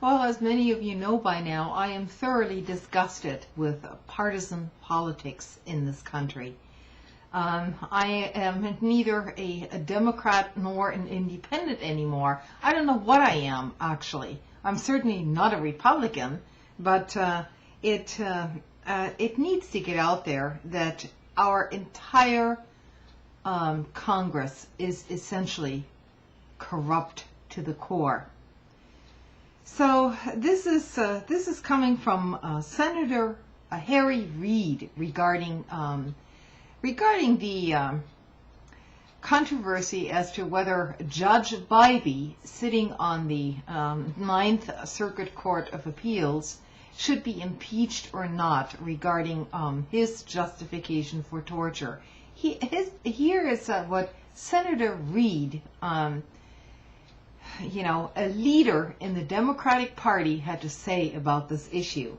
Well, as many of you know by now, I am thoroughly disgusted with partisan politics in this country. I am neither a Democrat nor an independent anymore. I don't know what I am, actually. I'm certainly not a Republican, but it needs to get out there that our entire Congress is essentially corrupt to the core. So this is coming from Senator Harry Reid regarding the controversy as to whether Judge Bybee, sitting on the Ninth Circuit Court of Appeals, should be impeached or not regarding his justification for torture. Here is what Senator Reid, a leader in the Democratic Party, had to say about this issue.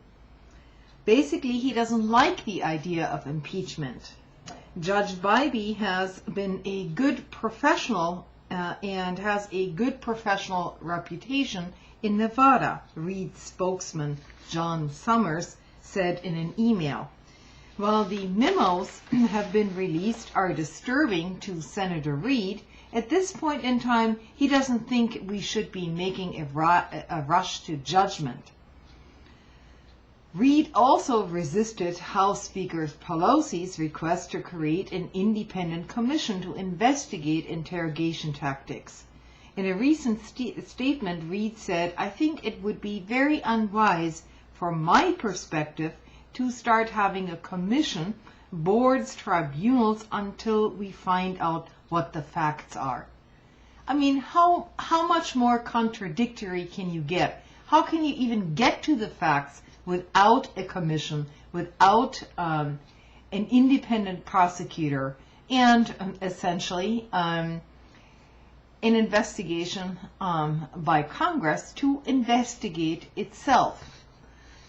Basically, he doesn't like the idea of impeachment. Judge Bybee has been a good professional and has a good professional reputation in Nevada, Reid's spokesman John Summers said in an email. While the memos have been released are disturbing to Senator Reid, at this point in time, he doesn't think we should be making a rush to judgment. Reid also resisted House Speaker Pelosi's request to create an independent commission to investigate interrogation tactics. In a recent statement, Reid said, "I think it would be very unwise from my perspective to start having a commission, boards, tribunals until we find out what the facts are." I mean, how much more contradictory can you get? How can you even get to the facts without a commission, without an independent prosecutor, and essentially an investigation by Congress to investigate itself?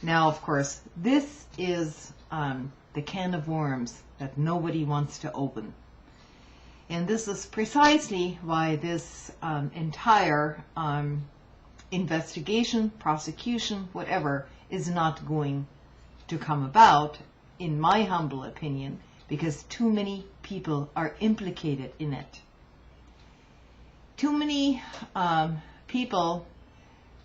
Now, of course, this is the can of worms that nobody wants to open. And this is precisely why this entire investigation, prosecution, whatever, is not going to come about, in my humble opinion, because too many people are implicated in it. Too many people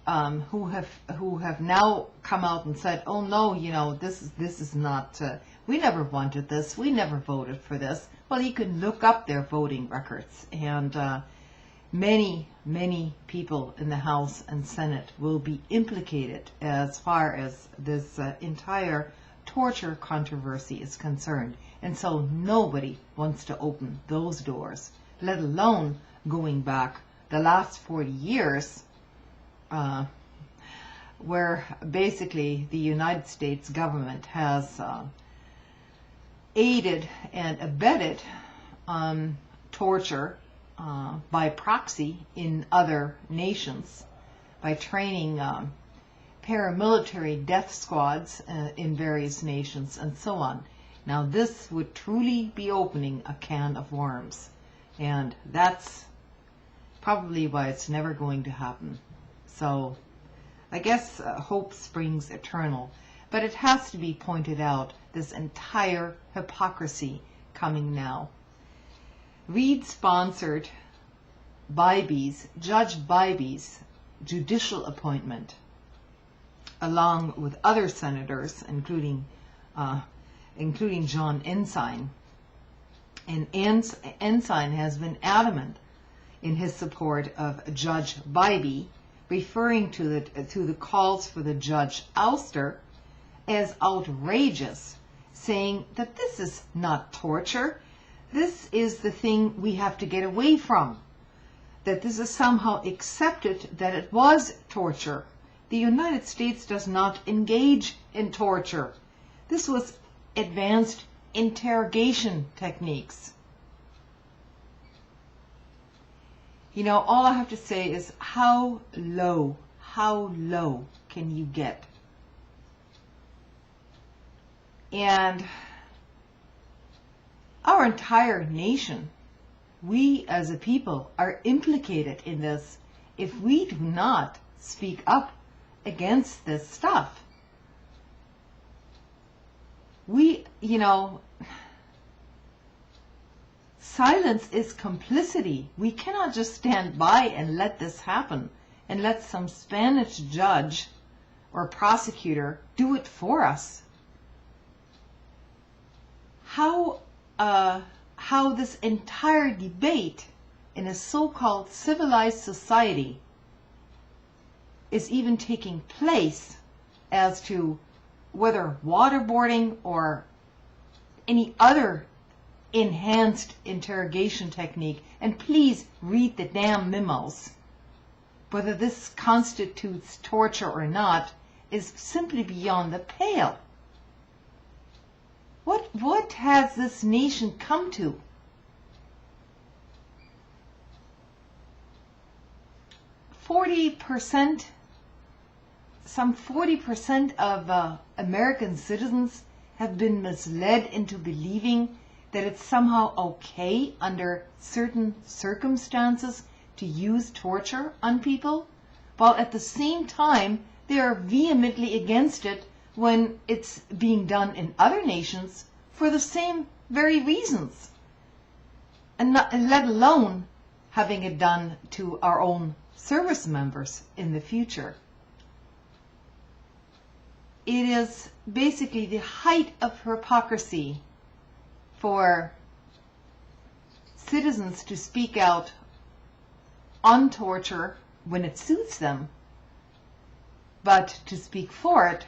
who have now come out and said, "Oh no, this is not. We never wanted this. We never voted for this." Well, you can look up their voting records, and many people in the House and Senate will be implicated as far as this entire torture controversy is concerned. And so nobody wants to open those doors, let alone going back the last 40 years, where basically the United States government has aided and abetted torture by proxy in other nations, by training paramilitary death squads in various nations and so on. Now this would truly be opening a can of worms, and that's probably why it's never going to happen. So I guess hope springs eternal, but it has to be pointed out, this entire hypocrisy coming now. Reid sponsored Judge Bybee's judicial appointment, along with other senators, including John Ensign. And Ensign has been adamant in his support of Judge Bybee, referring to the calls for the judge ouster as outrageous, saying that this is not torture. This is the thing we have to get away from. That this is somehow accepted that it was torture. The United States does not engage in torture. This was advanced interrogation techniques. All I have to say is how low can you get? And our entire nation, we as a people, are implicated in this if we do not speak up against this stuff. We, silence is complicity. We cannot just stand by and let this happen and let some Spanish judge or prosecutor do it for us. How this entire debate in a so-called civilized society is even taking place as to whether waterboarding or any other enhanced interrogation technique, and please read the damn memos, whether this constitutes torture or not, is simply beyond the pale. What has this nation come to? Some 40% of American citizens have been misled into believing that it's somehow okay under certain circumstances to use torture on people, while at the same time they are vehemently against it when it's being done in other nations for the same very reasons, and let alone having it done to our own service members in the future. It is basically the height of hypocrisy for citizens to speak out on torture when it suits them, but to speak for it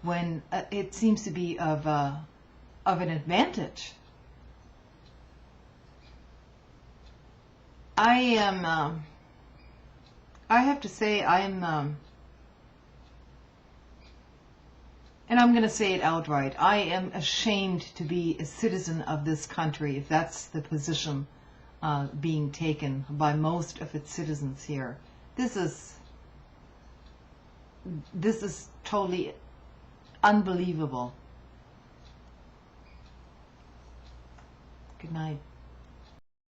when it seems to be of an advantage. I have to say, and I'm going to say it outright, I am ashamed to be a citizen of this country, if that's the position being taken by most of its citizens here. This is totally unbelievable. Good night.